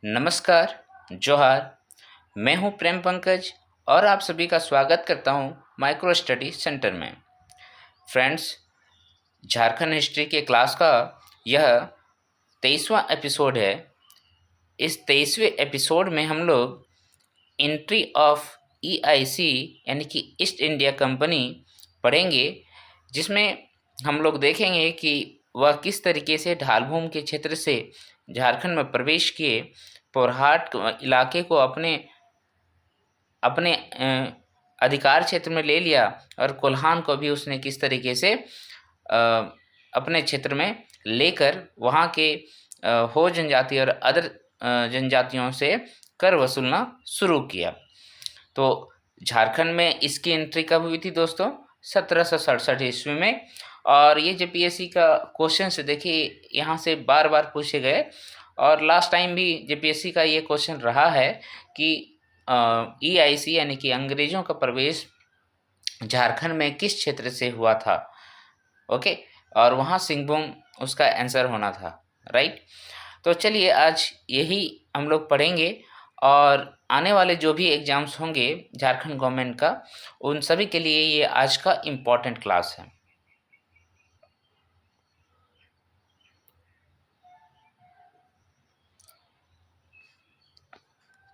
नमस्कार, जोहार। मैं हूं प्रेम पंकज और आप सभी का स्वागत करता हूं माइक्रो स्टडी सेंटर में। फ्रेंड्स, झारखंड हिस्ट्री के क्लास का यह 23वां एपिसोड है। इस 23वें एपिसोड में हम लोग एंट्री ऑफ ईआईसी यानी कि ईस्ट इंडिया कंपनी पढ़ेंगे, जिसमें हम लोग देखेंगे कि वह किस तरीके से ढालभूम के क्षेत्र से झारखंड में प्रवेश किए, पोरहाट इलाके को अपने अपने अधिकार क्षेत्र में ले लिया और कोल्हान को भी उसने किस तरीके से अपने क्षेत्र में लेकर वहाँ के हो जनजाति और अदर जनजातियों से कर वसूलना शुरू किया। तो झारखंड में इसकी एंट्री कब हुई थी दोस्तों? 1767 ईस्वी में। और ये जेपीएससी का क्वेश्चन से देखिए यहाँ से बार बार पूछे गए, और लास्ट टाइम भी जेपीएससी का ये क्वेश्चन रहा है कि ईआईसी यानी कि अंग्रेज़ों का प्रवेश झारखंड में किस क्षेत्र से हुआ था। ओके, और वहाँ सिंहभूम उसका आंसर होना था, राइट। तो चलिए आज यही हम लोग पढ़ेंगे, और आने वाले जो भी एग्ज़ाम्स होंगे झारखंड गवर्नमेंट का, उन सभी के लिए ये आज का इम्पॉर्टेंट क्लास है।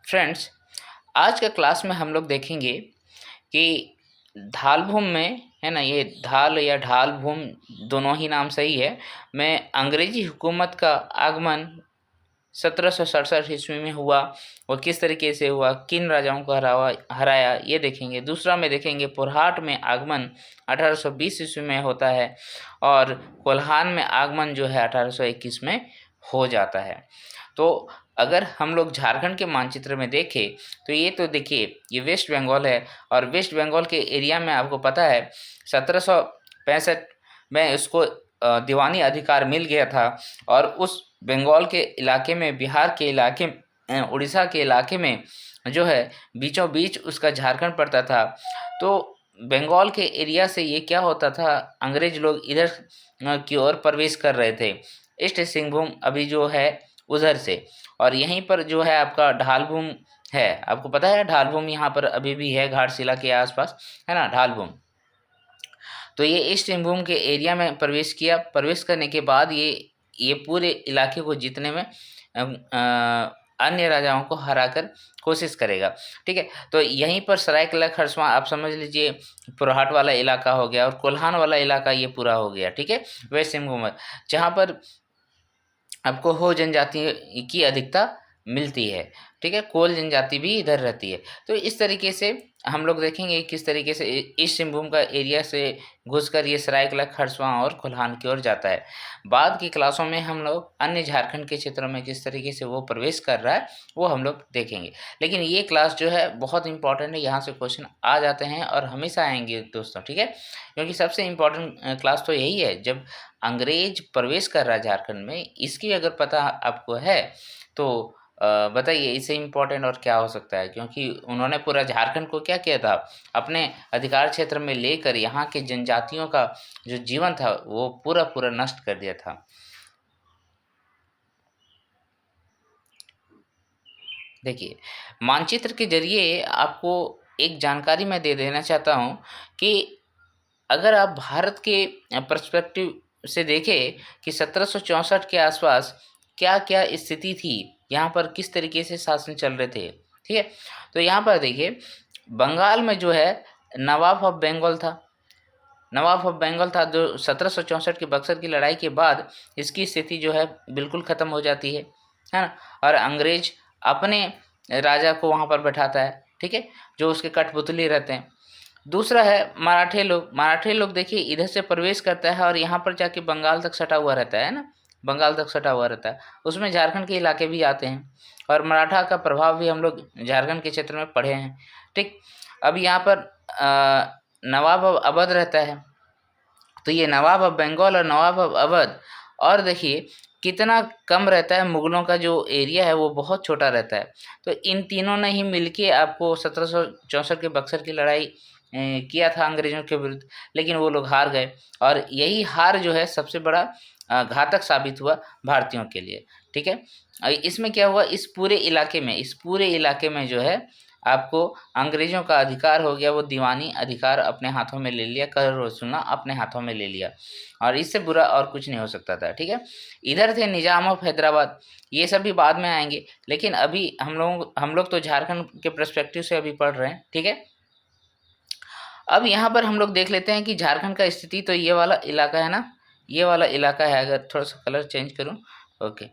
फ्रेंड्स, आज का क्लास में हम लोग देखेंगे कि ढालभूम में, है ना, ये ढाल या ढालभूम दोनों ही नाम सही है, में अंग्रेजी हुकूमत का आगमन 1767 ईस्वी में हुआ। वो किस तरीके से हुआ, किन राजाओं को हराया, ये देखेंगे। दूसरा में देखेंगे पोरहाट में आगमन 1820 ईस्वी में होता है, और कोल्हान में आगमन जो है 1821 में हो जाता है। तो अगर हम लोग झारखंड के मानचित्र में देखें तो ये तो देखिए ये वेस्ट बंगाल है, और वेस्ट बंगाल के एरिया में आपको पता है 1765 में उसको दीवानी अधिकार मिल गया था, और उस बंगाल के इलाके में, बिहार के इलाके, उड़ीसा के इलाके में जो है बीचों बीच उसका झारखंड पड़ता था। तो बंगाल के एरिया से ये क्या होता था, अंग्रेज लोग इधर की ओर प्रवेश कर रहे थे, ईस्ट सिंहभूम अभी जो है उधर से। और यहीं पर जो है आपका ढालभूम है, आपको पता है ढालभूम यहाँ पर अभी भी है, घाटशिला के आसपास, है ना, ढालभूम। तो ये ईस्ट सिंहभूम के एरिया में प्रवेश किया। प्रवेश करने के बाद ये पूरे इलाके को जीतने में अन्य राजाओं को हराकर कोशिश करेगा, ठीक है। तो यहीं पर सरायकेला खरसावां आप समझ लीजिए पुरहाट वाला इलाका हो गया, और कोल्हान वाला इलाका ये पूरा हो गया, ठीक है, वेस्ट सिंहभूम में, जहाँ पर आपको हो जनजाति की अधिकता मिलती है, ठीक है। कोल जनजाति भी इधर रहती है। तो इस तरीके से हम लोग देखेंगे किस तरीके से ईस्ट सिंहभूम का एरिया से घुसकर ये सरायकेला खरसावां और कोल्हान की ओर जाता है। बाद की क्लासों में हम लोग अन्य झारखंड के क्षेत्रों में किस तरीके से वो प्रवेश कर रहा है वो हम लोग देखेंगे। लेकिन ये क्लास जो है बहुत इंपॉर्टेंट है, यहाँ से क्वेश्चन आ जाते हैं और हमेशा आएंगे दोस्तों, ठीक है। क्योंकि सबसे इम्पोर्टेंट क्लास तो यही है, जब अंग्रेज प्रवेश कर रहा है झारखंड में, इसकी अगर पता आपको है तो बताइए इससे इम्पोर्टेंट और क्या हो सकता है। क्योंकि उन्होंने पूरा झारखंड को क्या किया था, अपने अधिकार क्षेत्र में लेकर यहाँ के जनजातियों का जो जीवन था वो पूरा पूरा नष्ट कर दिया था। देखिए, मानचित्र के जरिए आपको एक जानकारी मैं दे देना चाहता हूँ कि अगर आप भारत के पर्सपेक्टिव से देखें कि 1764 के आसपास क्या क्या स्थिति थी, यहाँ पर किस तरीके से शासन चल रहे थे, ठीक है। तो यहाँ पर देखिए बंगाल में जो है नवाब ऑफ बंगाल था, नवाब ऑफ बंगाल था, जो 1764 के बक्सर की लड़ाई के बाद इसकी स्थिति जो है बिल्कुल ख़त्म हो जाती है ना। और अंग्रेज अपने राजा को वहाँ पर बैठाता है, ठीक है, जो उसके कठपुतली रहते हैं। दूसरा है मराठे लोग देखिए इधर से प्रवेश करता है और यहाँ पर जाके बंगाल तक सटा हुआ रहता है ना, बंगाल तक सटा हुआ रहता है, उसमें झारखंड के इलाके भी आते हैं, और मराठा का प्रभाव भी हम लोग झारखंड के क्षेत्र में पढ़े हैं, ठीक। अब यहाँ पर नवाब ऑफ अवध रहता है, तो ये नवाब ऑफ बंगाल और नवाब ऑफ अवध, और देखिए कितना कम रहता है, मुगलों का जो एरिया है वो बहुत छोटा रहता है। तो इन तीनों ने ही मिलके आपको 1764 के बक्सर की लड़ाई किया था अंग्रेज़ों के विरुद्ध, लेकिन वो लोग हार गए। और यही हार जो है सबसे बड़ा घातक साबित हुआ भारतीयों के लिए। ठीक है, इसमें क्या हुआ, इस पूरे इलाके में जो है आपको अंग्रेजों का अधिकार हो गया, वो दीवानी अधिकार अपने हाथों में ले लिया, कर वसूलना अपने हाथों में ले लिया, और इससे बुरा और कुछ नहीं हो सकता था। ठीक है, इधर थे निजाम ऑफ हैदराबाद, ये सब भी बाद में आएंगे, लेकिन अभी हम लोग तो झारखंड के पर्सपेक्टिव से अभी पढ़ रहे हैं। ठीक है, अब यहाँ पर हम लोग देख लेते हैं कि झारखंड का स्थिति, तो ये वाला इलाका है ना, ये वाला इलाका है, अगर थोड़ा सा कलर चेंज करूँ, ओके,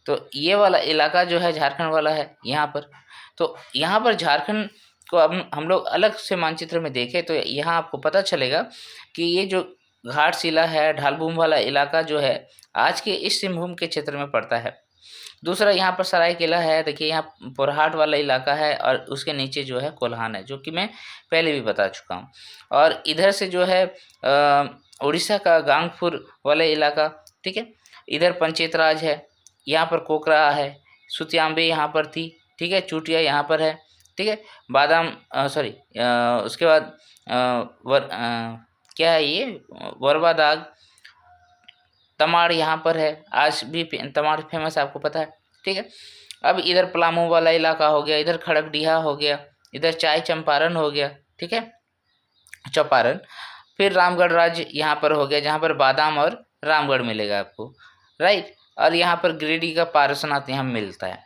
तो ये वाला इलाका जो है झारखंड वाला है यहाँ पर। तो यहाँ पर झारखंड को अब हम लोग अलग से मानचित्र में देखें तो यहाँ आपको पता चलेगा कि ये जो घाटशिला है, ढालभूम वाला इलाका जो है आज के इस सिंहभूम के क्षेत्र में पड़ता है। दूसरा यहाँ पर सरायकेला है, देखिए यहाँ पोरहाट वाला इलाका है, और उसके नीचे जो है कोल्हान है, जो कि मैं पहले भी बता चुका हूँ। और इधर से जो है उड़ीसा का गांगपुर वाला इलाका, ठीक है, इधर पंचायत राज है, यहाँ पर कोकरा है, सुतियांबे यहाँ पर थी, ठीक है, चूटिया यहाँ पर है, ठीक है, बादाम उसके बाद क्या है ये वरबा दाग, तमाड़ यहाँ पर है, आज भी तमाड़ फेमस है, आपको पता है। ठीक है, अब इधर पलामू वाला इलाका हो गया, इधर खड़गडिहा हो गया, इधर चाय चंपारण हो गया, ठीक है, चंपारण, फिर रामगढ़ राज्य यहाँ पर हो गया, जहाँ पर बादाम और रामगढ़ मिलेगा आपको, राइट, और यहाँ पर गिरिडीह का पारसनाथ यहाँ मिलता है।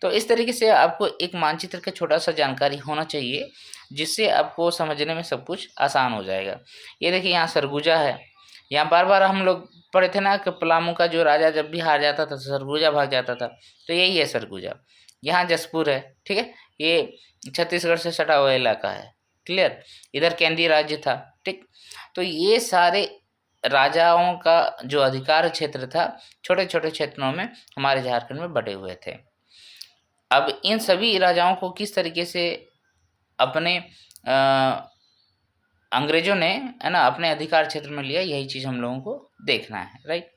तो इस तरीके से आपको एक मानचित्र का छोटा सा जानकारी होना चाहिए, जिससे आपको समझने में सब कुछ आसान हो जाएगा। ये देखिए यहाँ सरगुजा है, यहाँ बार बार हम लोग पढ़े थे ना कि पलामू का जो राजा जब भी हार जाता था तो सरगुजा भाग जाता था, तो यही है सरगुजा। यहाँ जसपुर है, ठीक है, ये छत्तीसगढ़ से सटा हुआ इलाका है, क्लियर, इधर केंद्रीय राज्य था। ठीक, तो ये सारे राजाओं का जो अधिकार क्षेत्र था छोटे छोटे क्षेत्रों में हमारे झारखंड में बटे हुए थे। अब इन सभी राजाओं को किस तरीके से अपने अंग्रेजों ने, है ना, अपने अधिकार क्षेत्र में लिया, यही चीज हम लोगों को देखना है, राइट।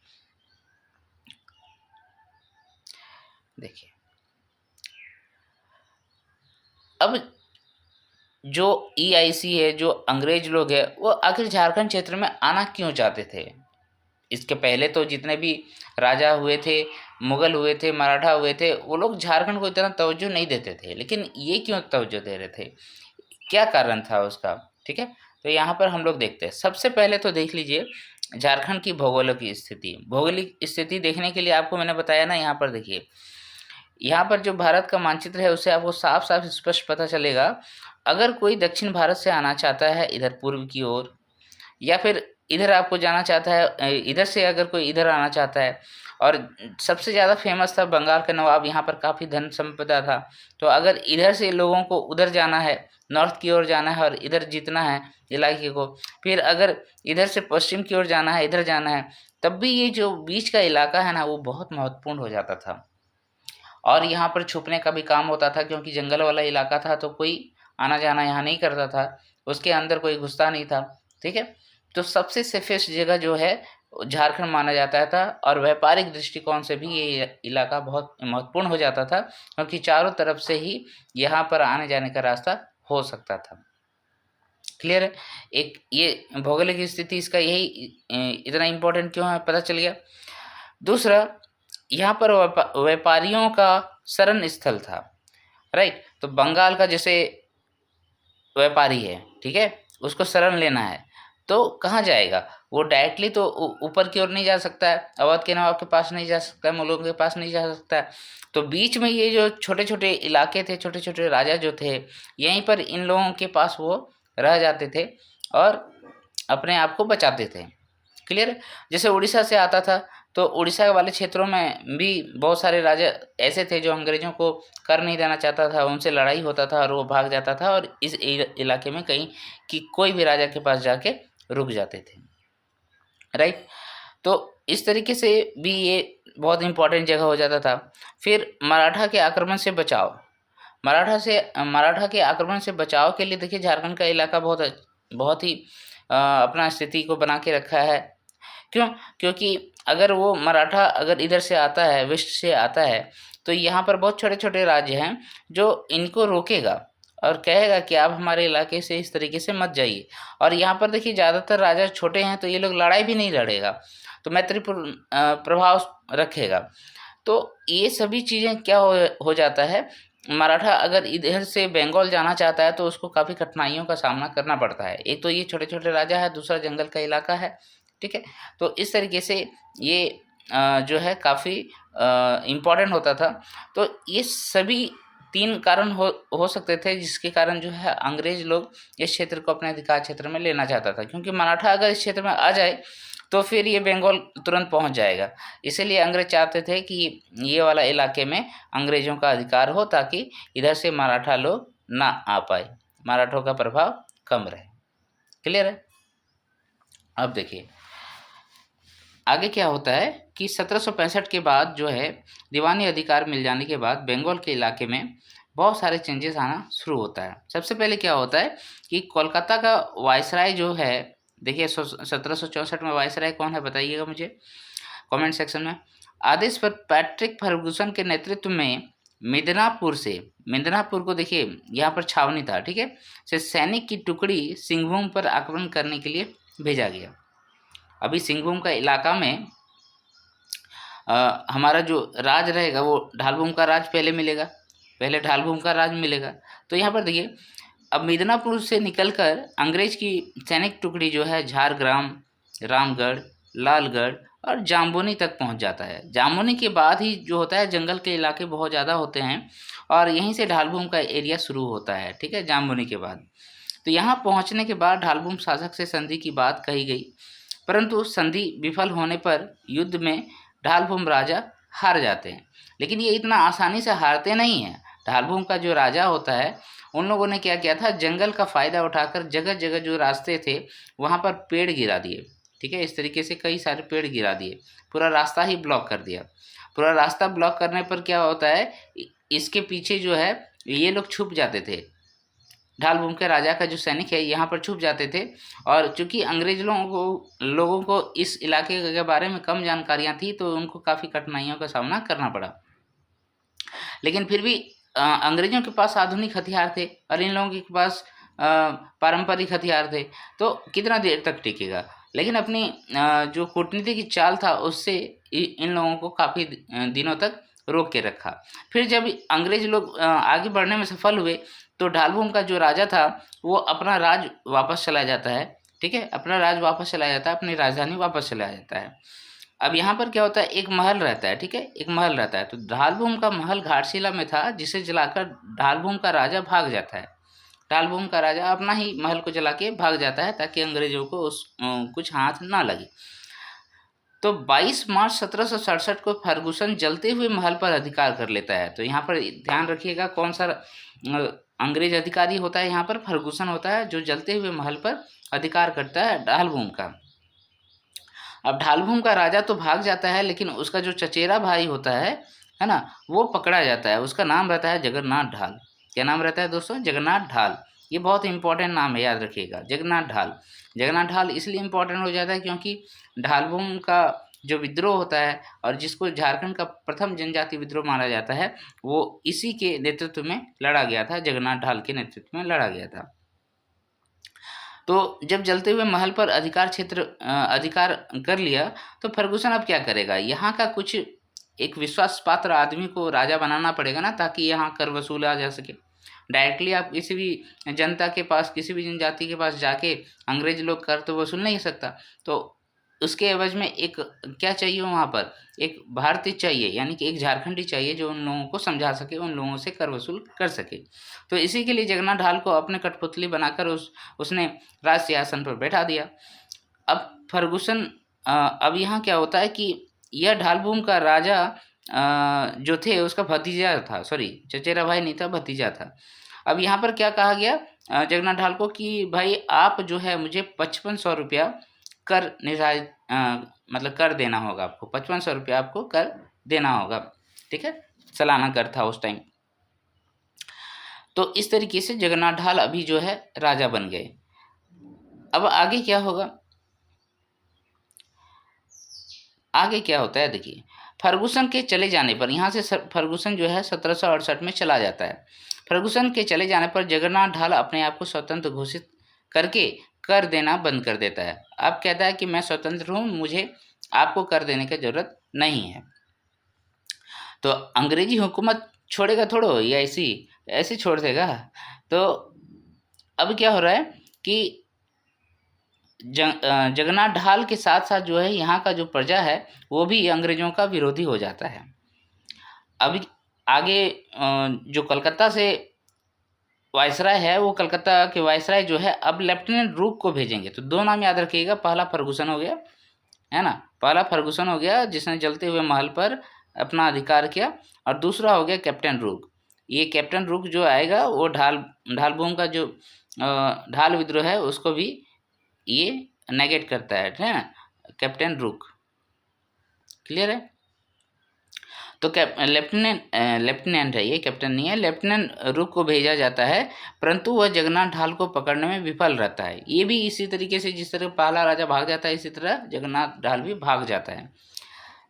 देखिए अब जो EIC है, जो अंग्रेज लोग हैं, वो आखिर झारखंड क्षेत्र में आना क्यों चाहते थे। इसके पहले तो जितने भी राजा हुए थे, मुगल हुए थे, मराठा हुए थे, वो लोग झारखंड को इतना तवज्जो नहीं देते थे, लेकिन ये क्यों तवज्जो दे रहे थे, क्या कारण था उसका। ठीक है, तो यहाँ पर हम लोग देखते हैं। सबसे पहले तो देख लीजिए झारखंड की भौगोलिक स्थिति। भौगोलिक स्थिति देखने के लिए आपको मैंने बताया ना, यहाँ पर देखिए, यहाँ पर जो भारत का मानचित्र है उससे आपको साफ साफ स्पष्ट पता चलेगा। अगर कोई दक्षिण भारत से आना चाहता है इधर पूर्व की ओर, या फिर इधर आपको जाना चाहता है, इधर से अगर कोई इधर आना चाहता है, और सबसे ज़्यादा फेमस था बंगाल का नवाब, यहाँ पर काफ़ी धन संपदा था, तो अगर इधर से लोगों को उधर जाना है, नॉर्थ की ओर जाना है और इधर जीतना है इलाके को, फिर अगर इधर से पश्चिम की ओर जाना है, इधर जाना है, तब भी ये जो बीच का इलाका है ना, वो बहुत महत्वपूर्ण हो जाता था। और यहाँ पर छुपने का भी काम होता था, क्योंकि जंगल वाला इलाका था, तो कोई आना जाना यहाँ नहीं करता था, उसके अंदर कोई घुसता नहीं था। ठीक है, तो सबसे सेफेस्ट जगह जो है झारखंड माना जाता था, और व्यापारिक दृष्टिकोण से भी ये इलाका बहुत महत्वपूर्ण हो जाता था, क्योंकि चारों तरफ से ही यहाँ पर आने जाने का रास्ता हो सकता था। क्लियर है, एक ये भौगोलिक स्थिति इसका यही इतना इम्पोर्टेंट क्यों है, पता चल गया। दूसरा, यहाँ पर व्यापारियों का शरण स्थल था, राइट। तो बंगाल का जैसे व्यापारी है, ठीक है, उसको शरण लेना है तो कहाँ जाएगा, वो डायरेक्टली तो ऊपर की ओर नहीं जा सकता है, अवध के नवाब के पास नहीं जा सकता है, मुगलों के पास नहीं जा सकता है, तो बीच में ये जो छोटे छोटे इलाके थे, छोटे छोटे राजा जो थे, यहीं पर इन लोगों के पास वो रह जाते थे और अपने आप को बचाते थे। क्लियर, जैसे उड़ीसा से आता था तो उड़ीसा वाले क्षेत्रों में भी बहुत सारे राजा ऐसे थे जो अंग्रेजों को कर नहीं देना चाहता था, उनसे लड़ाई होता था और वो भाग जाता था, और इस इलाके में कहीं कि कोई भी राजा के पास जाके रुक जाते थे, राइट। तो इस तरीके से भी ये बहुत इंपॉर्टेंट जगह हो जाता था। फिर मराठा के आक्रमण से बचाव, मराठा के आक्रमण से बचाव के लिए देखिए झारखंड का इलाका बहुत ही अपना स्थिति को बना के रखा है। क्यों, क्योंकि अगर वो मराठा अगर इधर से आता है, वेस्ट से आता है, तो यहाँ पर बहुत छोटे छोटे राज्य हैं जो इनको रोकेगा और कहेगा कि आप हमारे इलाके से इस तरीके से मत जाइए। और यहाँ पर देखिए ज़्यादातर राजा छोटे हैं, तो ये लोग लड़ाई भी नहीं लड़ेगा, तो मैत्रीपूर्ण प्रभाव रखेगा। तो ये सभी चीज़ें क्या हो जाता है, मराठा अगर इधर से बंगाल जाना चाहता है तो उसको काफ़ी कठिनाइयों का सामना करना पड़ता है। एक तो ये छोटे-छोटे राजा है, दूसरा जंगल का इलाका है, ठीक है? तो इस तरीके से ये जो है काफ़ी इम्पोर्टेंट होता था। तो ये सभी 3 कारण हो सकते थे जिसके कारण जो है अंग्रेज़ लोग इस क्षेत्र को अपने अधिकार क्षेत्र में लेना चाहता था, क्योंकि मराठा अगर इस क्षेत्र में आ जाए तो फिर ये बंगाल तुरंत पहुंच जाएगा। इसीलिए अंग्रेज चाहते थे कि ये वाला इलाके में अंग्रेज़ों का अधिकार हो ताकि इधर से मराठा लोग ना आ पाए, मराठों का प्रभाव कम रहे। क्लियर है? अब देखिए आगे क्या होता है कि 1765 के बाद जो है दीवानी अधिकार मिल जाने के बाद बंगाल के इलाके में बहुत सारे चेंजेस आना शुरू होता है। सबसे पहले क्या होता है कि कोलकाता का वायसराय जो है, देखिए 1764 में वायसराय कौन है बताइएगा मुझे कमेंट सेक्शन में। आदेश पर पैट्रिक फर्गुसन के नेतृत्व में मिदनापुर को देखिए यहाँ पर छावनी था, ठीक है, से सैनिक की टुकड़ी सिंहभूम पर आक्रमण करने के लिए भेजा गया। अभी सिंहभूम का इलाका में हमारा जो राज रहेगा वो ढालभूम का राज पहले ढालभूम का राज मिलेगा। तो यहाँ पर देखिए अब मिदनापुर से निकलकर अंग्रेज की सैनिक टुकड़ी जो है झारग्राम, रामगढ़, लालगढ़ और जाम्बोनी तक पहुँच जाता है। जाम्बोनी के बाद ही जो होता है जंगल के इलाके बहुत ज़्यादा होते हैं और यहीं से ढालभूम का एरिया शुरू होता है, ठीक है, जाम्बोनी के बाद। तो यहाँ पहुँचने के बाद ढालभूम शासक से संधि की बात कही गई, परंतु संधि विफल होने पर युद्ध में ढालभूम राजा हार जाते हैं। लेकिन ये इतना आसानी से हारते नहीं हैं। ढालभूम का जो राजा होता है उन लोगों ने क्या किया था, जंगल का फ़ायदा उठाकर जगह जगह जो रास्ते थे वहाँ पर पेड़ गिरा दिए, ठीक है, इस तरीके से कई सारे पेड़ गिरा दिए, पूरा रास्ता ही ब्लॉक कर दिया। पूरा रास्ता ब्लॉक करने पर क्या होता है, इसके पीछे जो है ये लोग छुप जाते थे, ढालभूम के राजा का जो सैनिक है यहाँ पर छुप जाते थे। और चूंकि अंग्रेज लोगों को इस इलाके के बारे में कम जानकारियाँ थी तो उनको काफ़ी कठिनाइयों का सामना करना पड़ा। लेकिन फिर भी अंग्रेजों के पास आधुनिक हथियार थे और इन लोगों के पास पारंपरिक हथियार थे, तो कितना देर तक टिकेगा। लेकिन अपनी जो कूटनीति की चाल था उससे इन लोगों को काफ़ी दिनों तक रोक के रखा। फिर जब अंग्रेज लोग आगे बढ़ने में सफल हुए तो ढालभूम का जो राजा था वो अपना राज वापस चला जाता है, ठीक है, अपना राज वापस चला जाता है, अपनी राजधानी वापस चला जाता है। अब यहाँ पर क्या होता है, एक महल रहता है, ठीक है, एक महल रहता है। तो ढालभूम का महल घाटशिला में था जिसे जलाकर ढालभूम का राजा भाग जाता है। ढालभूम का राजा अपना ही महल को जला के भाग जाता है ताकि अंग्रेजों को कुछ हाथ ना लगे। तो 22 मार्च 1767 को फर्गुसन जलते हुए महल पर अधिकार कर लेता है। तो यहाँ पर ध्यान रखिएगा कौन सा अंग्रेज अधिकारी होता है, यहाँ पर फर्गुसन होता है जो जलते हुए महल पर अधिकार करता है ढालभूम का। अब ढालभूम का राजा तो भाग जाता है लेकिन उसका जो चचेरा भाई होता है ना, वो पकड़ा जाता है। उसका नाम रहता है जगन्नाथ ढाल। क्या नाम रहता है दोस्तों? जगन्नाथ ढाल। ये बहुत इंपॉर्टेंट नाम है, याद रखिएगा, जगन्नाथ ढाल। जगन्नाथ ढाल इसलिए इम्पोर्टेंट हो जाता है क्योंकि ढालभूम का जो विद्रोह होता है और जिसको झारखंड का प्रथम जनजाति विद्रोह माना जाता है वो इसी के नेतृत्व में लड़ा गया था, जगन्नाथ ढाल के नेतृत्व में लड़ा गया था। तो जब जलते हुए महल पर अधिकार कर लिया तो फर्गुसन अब क्या करेगा, यहाँ का कुछ एक विश्वास पात्र आदमी को राजा बनाना पड़ेगा ना, ताकि यहाँ कर वसूला जा सके। डायरेक्टली आप किसी भी जनता के पास, किसी भी जनजाति के पास जाके अंग्रेज लोग कर तो वसूल नहीं सकता। तो उसके एवज में एक क्या चाहिए, वहाँ पर एक भारतीय चाहिए, यानी कि एक झारखंडी चाहिए जो उन लोगों को समझा सके, उन लोगों से कर वसूल कर सके। तो इसी के लिए जगन्नाथ ढाल को अपने कठपुतली बनाकर उसने राज सिंहासन पर बैठा दिया। अब फर्गुसन अब यहाँ क्या होता है कि यह ढालभूम का राजा जो थे उसका भतीजा था, सॉरी चचेरा भाई नहीं था, भतीजा था। अब यहाँ पर क्या कहा गया जगन्नाथ ढाल को कि भाई आप जो है मुझे 5500 रुपया कर निर्धारित मतलब कर देना होगा, आपको 5500 रुपया आपको कर देना होगा, ठीक है, सालाना कर था उस टाइम। तो इस तरीके से जगन्नाथ ढाल अभी जो है राजा बन गए। अब आगे क्या होगा, आगे क्या होता है देखिए, फर्गुसन के चले जाने पर यहाँ से फर्गुसन जो है 1768 में चला जाता है। फर्गुसन के चले जाने पर जगन्नाथ ढाल अपने आप को स्वतंत्र घोषित करके कर देना बंद कर देता है। अब कहता है कि मैं स्वतंत्र हूँ, मुझे आपको कर देने की ज़रूरत नहीं है। तो अंग्रेजी हुकूमत छोड़ेगा थोड़ो, या ऐसी छोड़ देगा। तो अब क्या हो रहा है कि जगन्नाथ ढाल के साथ साथ जो है यहाँ का जो प्रजा है वो भी अंग्रेजों का विरोधी हो जाता है। अभी आगे जो कलकत्ता से वायसराय है, वो कलकत्ता के वायसराय जो है अब लेफ्टिनेंट रूक को भेजेंगे। तो दो नाम याद रखिएगा, पहला फर्गुसन हो गया, है ना, पहला फर्गुसन हो गया जिसने जलते हुए महल पर अपना अधिकार किया, और दूसरा हो गया कैप्टन रूक। ये कैप्टन रूक जो आएगा वो ढाल भूमि का जो ढाल विद्रोह है उसको भी ये नेगेट करता है ना, कैप्टन रूक। क्लियर है। तो लेफ्टिनेंट है ये, कैप्टन नहीं है, लेफ्टिनेंट रूक को भेजा जाता है, परंतु वह जगन्नाथ ढाल को पकड़ने में विफल रहता है। ये भी इसी तरीके से जिस तरह पहला राजा भाग जाता है, इसी तरह जगन्नाथ ढाल भी भाग जाता है।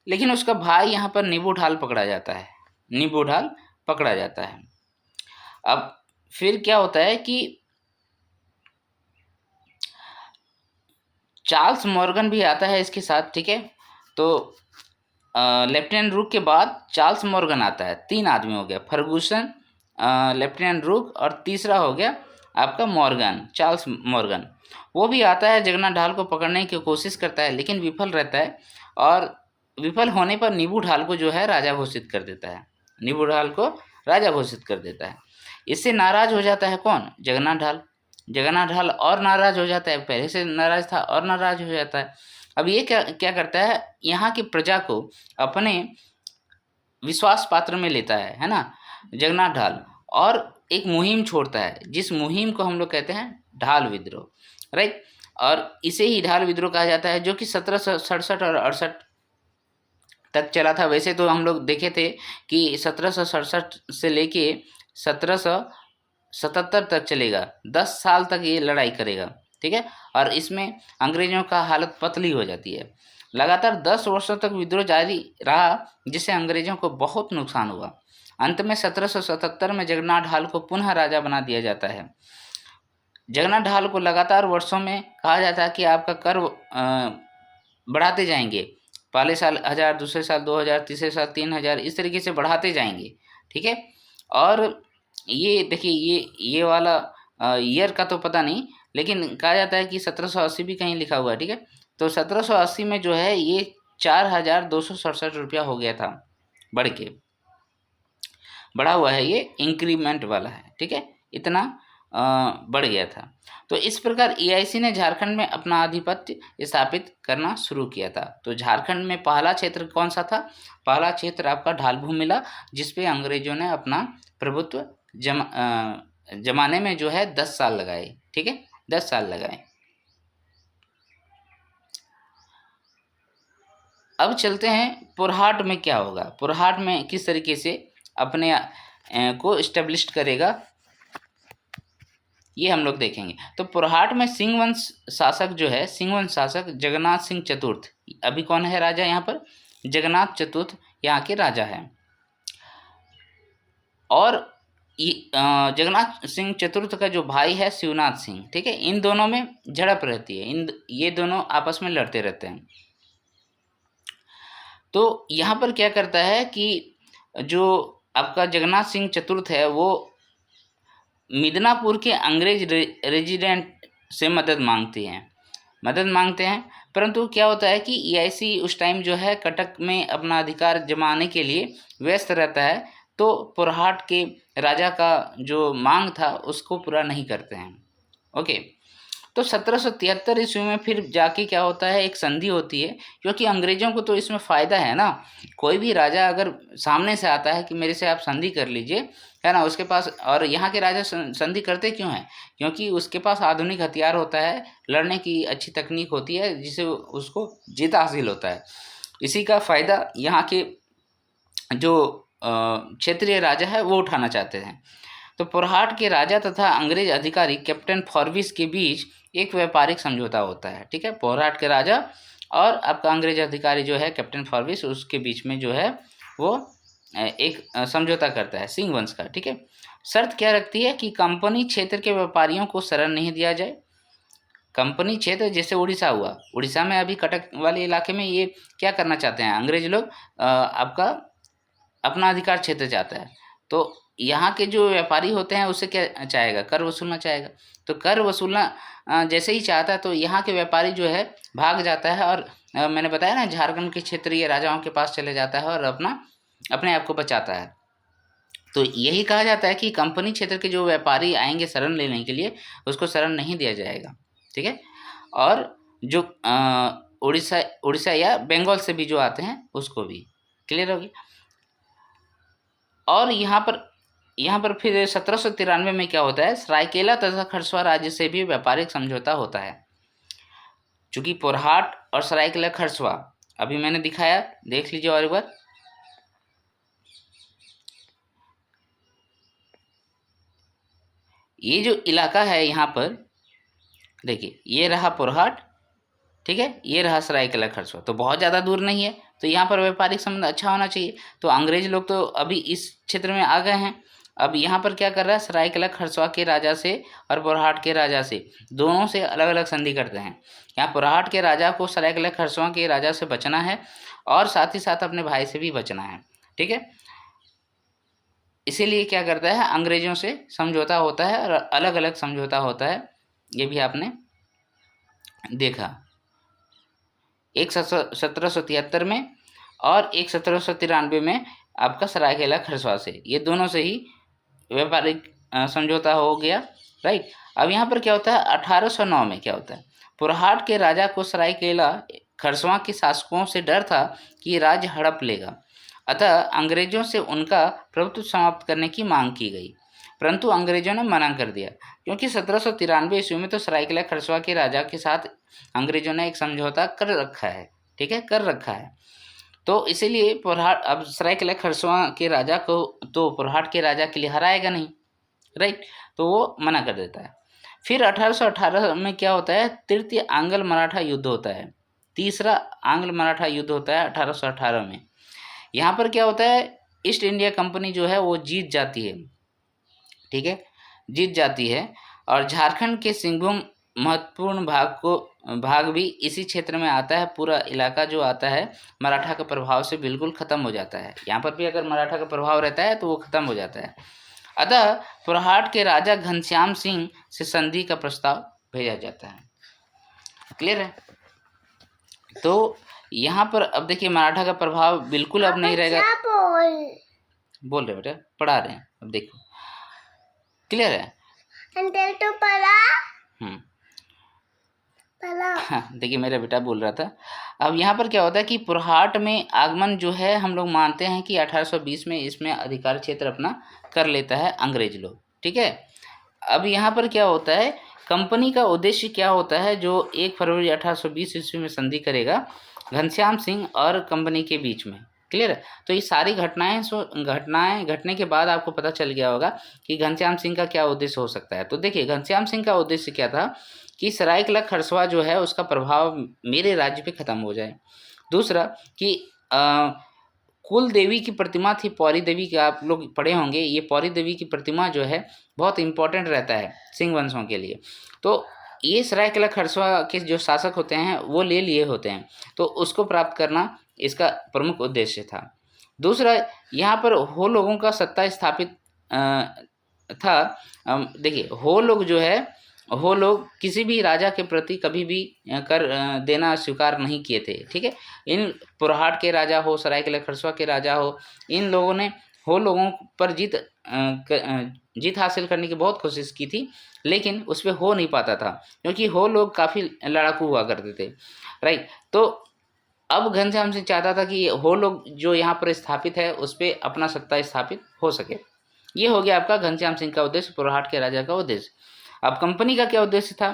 लेकिन उसका भाई यहाँ पर नीबू ढाल पकड़ा जाता है, नीबू ढाल पकड़ा जाता है। अब फिर क्या होता है कि चार्ल्स मॉर्गन भी आता है इसके साथ, ठीक है। तो लेफ्टिनेंट रूक के बाद चार्ल्स मॉर्गन आता है। 3 आदमी हो गया, फर्गूसन, लेफ्टिनेंट रूक, और तीसरा हो गया आपका मॉर्गन, चार्ल्स मॉर्गन। वो भी आता है, जगन्नाथ ढाल को पकड़ने की कोशिश करता है लेकिन विफल रहता है, और विफल होने पर नीबू ढाल को जो है राजा घोषित कर देता है, नीबू ढाल को राजा घोषित कर देता है। इससे नाराज हो जाता है कौन? जगन्नाथ ढाल। जगन्नाथ ढाल और नाराज हो जाता है, पहले से नाराज था और नाराज हो जाता है। अब ये क्या क्या करता है, यहाँ की प्रजा को अपने विश्वास पात्र में लेता है ना, जगन्नाथ ढाल, और एक मुहिम छोड़ता है, जिस मुहिम को हम लोग कहते हैं ढाल विद्रोह, राइट। और इसे ही ढाल विद्रोह कहा जाता है, जो कि 1767 और 68 तक चला था। वैसे तो हम लोग देखे थे कि 1767 से लेके 1777 तक चलेगा, 10 साल तक ये लड़ाई करेगा, ठीक है। और इसमें अंग्रेजों का हालत पतली हो जाती है। लगातार 10 वर्षों तक विद्रोह जारी रहा, जिससे अंग्रेजों को बहुत नुकसान हुआ। अंत में 1777 में जगन्नाथ ढाल को पुनः राजा बना दिया जाता है। जगन्नाथ ढाल को लगातार वर्षों में कहा जाता है कि आपका कर बढ़ाते जाएंगे, पहले साल 1000, दूसरे साल 2000, तीसरे साल 3000, इस तरीके से बढ़ाते जाएंगे, ठीक है। और ये देखिए, ये वाला ईयर का तो पता नहीं, लेकिन कहा जाता है कि 1780 भी कहीं लिखा हुआ है, ठीक है। तो 1780 में जो है ये 4267 रुपया हो गया था, बढ़ा हुआ है, ये इंक्रीमेंट वाला है, ठीक है, इतना बढ़ गया था। तो इस प्रकार EIC ने झारखंड में अपना आधिपत्य स्थापित करना शुरू किया था। तो झारखंड में पहला क्षेत्र कौन सा था? पहला क्षेत्र आपका ढाल भूमि मिला, जिसपे अंग्रेजों ने अपना प्रभुत्व जमाने में जो है 10 साल लगाए, ठीक है, 10 साल लगाए। अब चलते हैं पुरहाट में क्या होगा, पुरहाट में किस तरीके से अपने को इस्टेब्लिश करेगा, ये हम लोग देखेंगे। तो पुरहाट में सिंह वंश शासक जो है, सिंह वंश शासक जगन्नाथ सिंह चतुर्थ, अभी कौन है राजा यहाँ पर? जगन्नाथ चतुर्थ यहाँ के राजा है। और जगन्नाथ सिंह चतुर्थ का जो भाई है शिवनाथ सिंह, ठीक है, इन दोनों में झड़प रहती है, ये दोनों आपस में लड़ते रहते हैं। तो यहाँ पर क्या करता है कि जो आपका जगन्नाथ सिंह चतुर्थ है वो मिदनापुर के अंग्रेज रेजिडेंट से मदद मांगते हैं, परंतु क्या होता है कि EIC उस टाइम जो है कटक में अपना अधिकार जमाने के लिए व्यस्त रहता है, तो पुरहाट के राजा का जो मांग था उसको पूरा नहीं करते हैं। ओके, तो 1773 ईस्वी में फिर जाके क्या होता है, एक संधि होती है, क्योंकि अंग्रेजों को तो इसमें फ़ायदा है ना, कोई भी राजा अगर सामने से आता है कि मेरे से आप संधि कर लीजिए, है ना, उसके पास, और यहाँ के राजा संधि करते क्यों हैं? क्योंकि उसके पास आधुनिक हथियार होता है, लड़ने की अच्छी तकनीक होती है, जिससे उसको जीत हासिल होता है। इसी का फ़ायदा यहाँ के जो क्षेत्रीय राजा है वो उठाना चाहते हैं। तो पुरहाट के राजा तथा अंग्रेज अधिकारी कैप्टन फॉरविस के बीच एक व्यापारिक समझौता होता है, ठीक है। पुरहाट के राजा और आपका अंग्रेज अधिकारी जो है कैप्टन फॉरविस, उसके बीच में जो है वो एक समझौता करता है सिंह वंश का, ठीक है। शर्त क्या रखती है कि कंपनी क्षेत्र के व्यापारियों को शरण नहीं दिया जाए, कंपनी क्षेत्र जैसे उड़ीसा हुआ, उड़ीसा में अभी कटक वाले इलाके में ये क्या करना चाहते हैं अंग्रेज लोग, आपका अपना अधिकार क्षेत्र चाहता है। तो यहाँ के जो व्यापारी होते हैं उससे क्या चाहेगा, कर वसूलना चाहेगा। तो कर वसूलना जैसे ही चाहता है तो यहाँ के व्यापारी जो है भाग जाता है और मैंने बताया ना झारखंड के क्षेत्रीय राजाओं के पास चले जाता है और अपने आप को बचाता है। तो यही कहा जाता है कि कंपनी क्षेत्र के जो व्यापारी आएंगे शरण लेने के लिए उसको शरण नहीं दिया जाएगा, ठीक है। और जो उड़ीसा उड़ीसा या बंगाल से भी जो आते हैं उसको भी, क्लियर होगी। और यहाँ पर फिर 1793 में क्या होता है, सरायकेला तथा खरसवा राज्य से भी व्यापारिक समझौता होता है। चूंकि पोरहाट और सरायकेला खरसवा अभी मैंने दिखाया, देख लीजिए और एक बार। ये जो इलाका है यहाँ पर देखिए, ये रहा पोरहाट, ठीक है, ये रहा सरायकेला खरसवा, तो बहुत ज़्यादा दूर नहीं है। तो यहाँ पर व्यापारिक संबंध अच्छा होना चाहिए। तो अंग्रेज लोग तो अभी इस क्षेत्र में आ गए हैं। अब यहाँ पर क्या कर रहा है, सरायकेला खरसवा के राजा से और पोरहाट के राजा से, दोनों से अलग अलग संधि करते हैं। यहाँ पोरहाट के राजा को सरायकेला खरसवा के राजा से बचना है और साथ ही साथ अपने भाई से भी बचना है, ठीक है। इसीलिए क्या करता है, अंग्रेजों से समझौता होता है और अलग अलग समझौता होता है। ये भी आपने देखा, एक 1773 में और एक 1793 में आपका सरायकेला खरसवा से, ये दोनों से ही व्यापारिक समझौता हो गया, राइट। अब यहाँ पर क्या होता है, 1809 में क्या होता है, पोरहाट के राजा को सरायकेला खरसवा के शासकों से डर था कि ये राज्य हड़प लेगा, अतः अंग्रेजों से उनका प्रभुत्व समाप्त करने की मांग की गई, परंतु अंग्रेजों ने मना कर दिया, क्योंकि 1793 ईस्वी में तो सरायकेला खरसवा के राजा के साथ अंग्रेजों ने एक समझौता कर रखा है, ठीक है, कर रखा है। तो इसीलिए पोरहाट, अब सरायकेला खरसवा के राजा को तो पोरहाट के राजा के लिए हराएगा नहीं, राइट, तो वो मना कर देता है। फिर 1818 में क्या होता है, तृतीय आंग्ल मराठा युद्ध होता है, तीसरा आंग्ल मराठा युद्ध होता है 1818 में। यहाँ पर क्या होता है, ईस्ट इंडिया कंपनी जो है वो जीत जाती है, ठीक है, जीत जाती है। और झारखंड के सिंहभूम महत्वपूर्ण भाग भी इसी क्षेत्र में आता है। पूरा इलाका जो आता है मराठा के प्रभाव से बिल्कुल ख़त्म हो जाता है। यहाँ पर भी अगर मराठा का प्रभाव रहता है तो वो ख़त्म हो जाता है। अतः पोरहाट के राजा घनश्याम सिंह से संधि का प्रस्ताव भेजा जाता है, क्लियर है। तो यहाँ पर अब देखिए मराठा का प्रभाव बिल्कुल अब नहीं रहेगा। बोल रहे बेटा, पढ़ा रहे हैं, अब देखो क्लियर है। देखिए मेरा बेटा बोल रहा था। अब यहाँ पर क्या होता है कि पोरहाट में आगमन जो है हम लोग मानते हैं कि 1820 में इसमें अधिकार क्षेत्र अपना कर लेता है अंग्रेज लोग, ठीक है। अब यहाँ पर क्या होता है, कंपनी का उद्देश्य क्या होता है, जो 1 फरवरी 1820 ईस्वी में संधि करेगा घनश्याम सिंह और कंपनी के बीच में, क्लियर है। तो ये सारी घटनाएं घटने के बाद आपको पता चल गया होगा कि घनश्याम सिंह का क्या उद्देश्य हो सकता है। तो देखिए घनश्याम सिंह का उद्देश्य क्या था कि सरायकेला खरसवा जो है उसका प्रभाव मेरे राज्य पे ख़त्म हो जाए। दूसरा कि कुल देवी की प्रतिमा थी, पौरी देवी की, आप लोग पढ़े होंगे, ये पौरी देवी की प्रतिमा जो है बहुत इम्पोर्टेंट रहता है सिंह वंशों के लिए। तो ये सरायकेला खरसवा के जो शासक होते हैं वो ले लिए होते हैं, तो उसको प्राप्त करना इसका प्रमुख उद्देश्य था। दूसरा, यहाँ पर हो लोगों का सत्ता स्थापित था। देखिए हो लोग किसी भी राजा के प्रति कभी भी कर देना स्वीकार नहीं किए थे, ठीक है। इन पोरहाट के राजा हो, सरायकेला खरसवा के राजा हो, इन लोगों ने हो लोगों पर जीत हासिल करने की बहुत कोशिश की थी, लेकिन उस पर हो नहीं पाता था, क्योंकि हो लोग काफ़ी लड़ाकू हुआ करते थे, राइट। तो अब घनश्याम सिंह चाहता था कि हो लोग जो यहाँ पर स्थापित है उस पर अपना सत्ता स्थापित हो सके। ये हो गया आपका घनश्याम सिंह का उद्देश्य, पोरहाट के राजा का उद्देश्य। अब कंपनी का क्या उद्देश्य था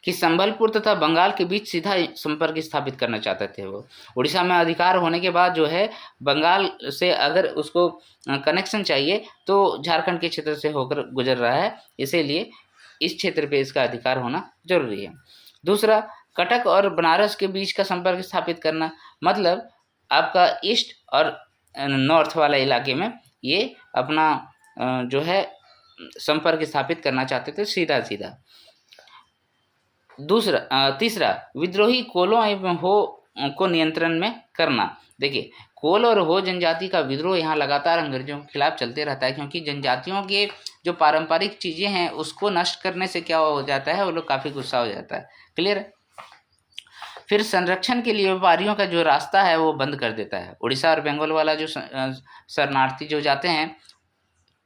कि संबलपुर तथा बंगाल के बीच सीधा संपर्क स्थापित करना चाहते थे वो। उड़ीसा में अधिकार होने के बाद जो है बंगाल से अगर उसको कनेक्शन चाहिए तो झारखंड के क्षेत्र से होकर गुजर रहा है, इसीलिए इस क्षेत्र पे इसका अधिकार होना जरूरी है। दूसरा, कटक और बनारस के बीच का संपर्क स्थापित करना, मतलब आपका ईस्ट और नॉर्थ वाला इलाके में ये अपना जो है संपर्क स्थापित करना चाहते थे सीधा सीधा। तीसरा, विद्रोही कोलों एवं हो को नियंत्रण में करना। देखिए, कोल और हो जनजाति का विद्रोह यहाँ लगातार अंग्रेजों के खिलाफ चलते रहता है, क्योंकि जनजातियों के जो पारंपरिक चीज़ें हैं उसको नष्ट करने से क्या हो जाता है, वो लोग काफ़ी गुस्सा हो जाता है। क्लियर है। फिर संरक्षण के लिए व्यापारियों का जो रास्ता है वो बंद कर देता है। उड़ीसा और बंगाल वाला जो शरणार्थी जो जाते हैं,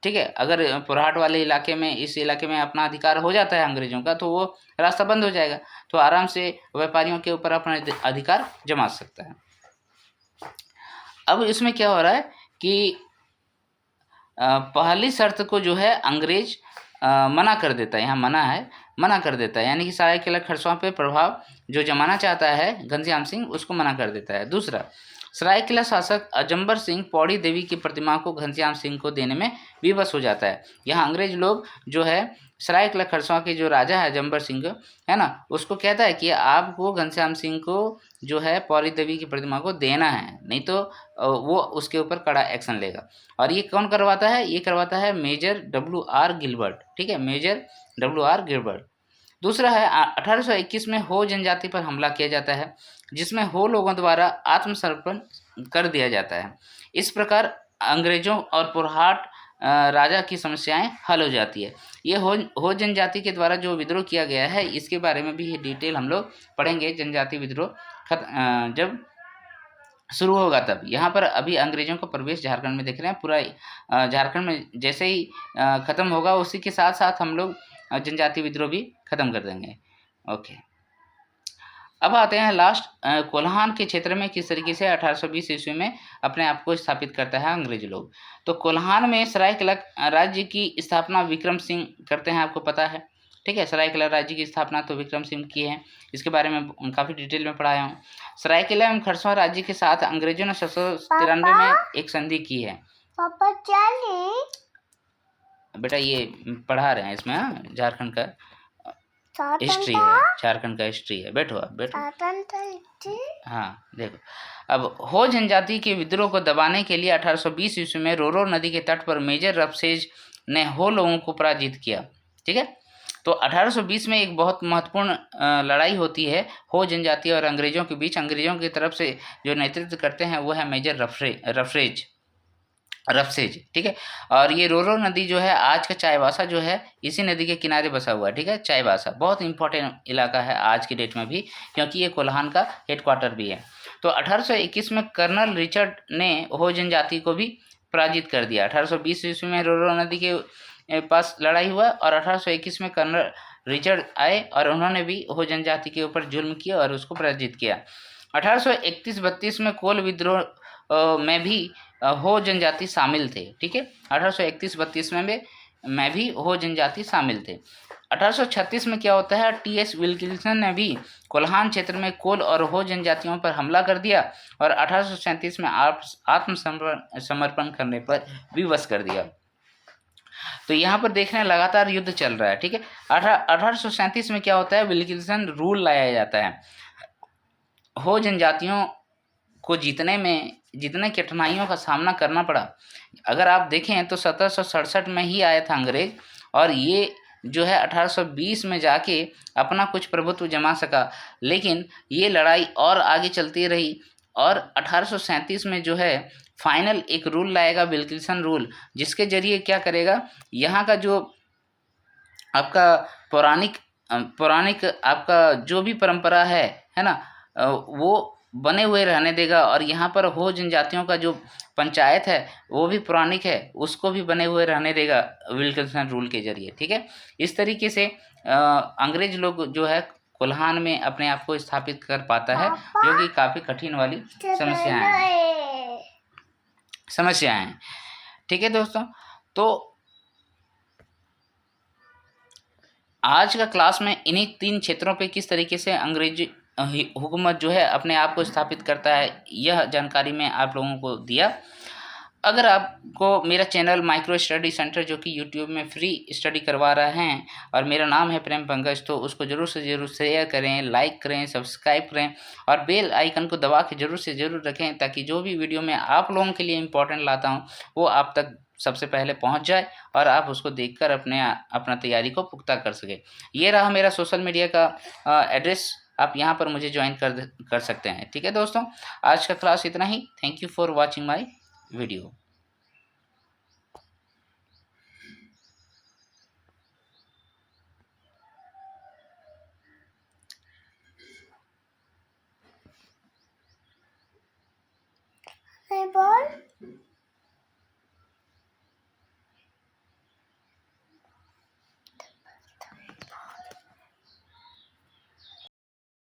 ठीक है, अगर पुरहाट वाले इलाके में, इस इलाके में अपना अधिकार हो जाता है अंग्रेजों का, तो वो रास्ता बंद हो जाएगा, तो आराम से व्यापारियों के ऊपर अपना अधिकार जमा सकता है। अब इसमें क्या हो रहा है कि पहली शर्त को जो है अंग्रेज मना कर देता है, यहाँ मना कर देता है, यानी कि सरायकेला खरसावां पे प्रभाव जो जमाना चाहता है घनश्याम सिंह, उसको मना कर देता है। दूसरा, सरायकेला शासक अजम्बर सिंह पौड़ी देवी की प्रतिमा को घनश्याम सिंह को देने में विवश हो जाता है। यहाँ अंग्रेज लोग जो है सरायकेला खरसावां के जो राजा है अजम्बर सिंह, है ना, उसको कहता है कि आपको घनश्याम सिंह को जो है पौड़ी देवी की प्रतिमा को देना है, नहीं तो वो उसके ऊपर कड़ा एक्शन लेगा। और ये कौन करवाता है, ये करवाता है मेजर WR गिलबर्ट, ठीक है, मेजर WR गिलबर्ट। दूसरा है 1821 में हो जनजाति पर हमला किया जाता है, जिसमें हो लोगों द्वारा आत्मसमर्पण कर दिया जाता है। इस प्रकार अंग्रेजों और पुरहाट राजा की समस्याएं हल हो जाती है। ये हो जनजाति के द्वारा जो विद्रोह किया गया है, इसके बारे में भी डिटेल हम लोग पढ़ेंगे। जनजाति विद्रोह जब शुरू होगा तब। यहाँ पर अभी अंग्रेजों का प्रवेश झारखंड में देख रहे हैं, पूरा झारखंड में जैसे ही ख़त्म होगा, उसी के साथ साथ हम लोग जनजाति विद्रोह भी ख़त्म कर देंगे। ओके, अब आते हैं लास्ट, कोल्हान के क्षेत्र में किस तरीके से 1820 ईस्वी में अपने आप को स्थापित करता है अंग्रेज लोग। तो कोल्हान में सरायकेला राज्य की स्थापना विक्रम सिंह करते हैं, आपको पता है, ठीक है। सरायकेला राज्य की स्थापना तो विक्रम सिंह की है, इसके बारे में काफ़ी डिटेल में पढ़ाया हूँ। सरायकेला एवं खरसावां राज्य के साथ अंग्रेजों ने 1793 में एक संधि की है। पापा बेटा ये पढ़ा रहे हैं इसमें, झारखंड का हिस्ट्री है, झारखंड का हिस्ट्री है, बैठो आप बैठो। हाँ देखो, अब हो जनजाति के विद्रोह को दबाने के लिए 1820 ईस्वी में रोरो नदी के तट पर मेजर रफसेज ने हो लोगों को पराजित किया, ठीक है। तो 1820 में एक बहुत महत्वपूर्ण लड़ाई होती है हो जनजाति और अंग्रेजों के बीच। अंग्रेजों की तरफ से जो नेतृत्व करते हैं वो है मेजर रफसेज, ठीक है। और ये रोरो नदी जो है, आज का चाईबासा जो है, इसी नदी के किनारे बसा हुआ है, ठीक है। चाईबासा बहुत इंपॉर्टेंट इलाका है आज की डेट में भी, क्योंकि ये कोल्हान का हेडक्वार्टर भी है। तो 1821 में कर्नल रिचर्ड ने हो जनजाति को भी पराजित कर दिया। 1820 ईस्वी में रोरो नदी के पास लड़ाई हुआ और 1821 में कर्नल रिचर्ड आए और उन्होंने भी हो जनजाति के ऊपर जुल्म किया और उसको पराजित किया। 1831-32 में कोल विद्रोह में भी हो जनजाति शामिल थे, ठीक है। 1831-32 में भी हो जनजाति शामिल थे। 1836 में क्या होता है, TS विल्किंसन ने भी कोल्हान क्षेत्र में कोल और हो जनजातियों पर हमला कर दिया और 1837 में आत्मसमर्पण करने पर विवश कर दिया। तो यहाँ पर देख रहे हैं लगातार युद्ध चल रहा है, ठीक है। 1837 में क्या होता है, विल्किंसन रूल लाया जाता है। हो जनजातियों को जीतने में जितने कठिनाइयों का सामना करना पड़ा, अगर आप देखें तो 1767 में ही आया था अंग्रेज, और ये जो है 1820 में जाके अपना कुछ प्रभुत्व जमा सका। लेकिन ये लड़ाई और आगे चलती रही और 1837 में जो है फाइनल एक रूल लाएगा, विल्किंसन रूल, जिसके जरिए क्या करेगा, यहाँ का जो आपका पौराणिक आपका जो भी परंपरा है ना, वो बने हुए रहने देगा। और यहाँ पर हो जनजातियों का जो पंचायत है वो भी पौराणिक है, उसको भी बने हुए रहने देगा विल्किंसन रूल के जरिए, ठीक है। इस तरीके से अंग्रेज लोग जो है कोल्हान में अपने आप को स्थापित कर पाता है, जो कि काफ़ी कठिन वाली समस्याएं हैं, ठीक है दोस्तों। तो आज का क्लास में इन्हीं 3 क्षेत्रों पे किस तरीके से अंग्रेजी हुकूमत जो है अपने आप को स्थापित करता है, यह जानकारी मैं आप लोगों को दिया। अगर आपको मेरा चैनल माइक्रो स्टडी सेंटर जो कि यूट्यूब में फ्री स्टडी करवा रहा है और मेरा नाम है प्रेम पंकज, तो उसको ज़रूर से ज़रूर शेयर करें, लाइक करें, सब्सक्राइब करें और बेल आइकन को दबा के ज़रूर से ज़रूर रखें, ताकि जो भी वीडियो मैं आप लोगों के लिए इम्पोर्टेंट लाता हूँ वो आप तक सबसे पहले पहुंच जाए और आप उसको देखकर अपना तैयारी को पुख्ता कर सके। ये रहा मेरा सोशल मीडिया का एड्रेस, आप यहाँ पर मुझे ज्वाइन कर सकते हैं। ठीक है दोस्तों, आज का क्लास इतना ही। Thank you for watching my video.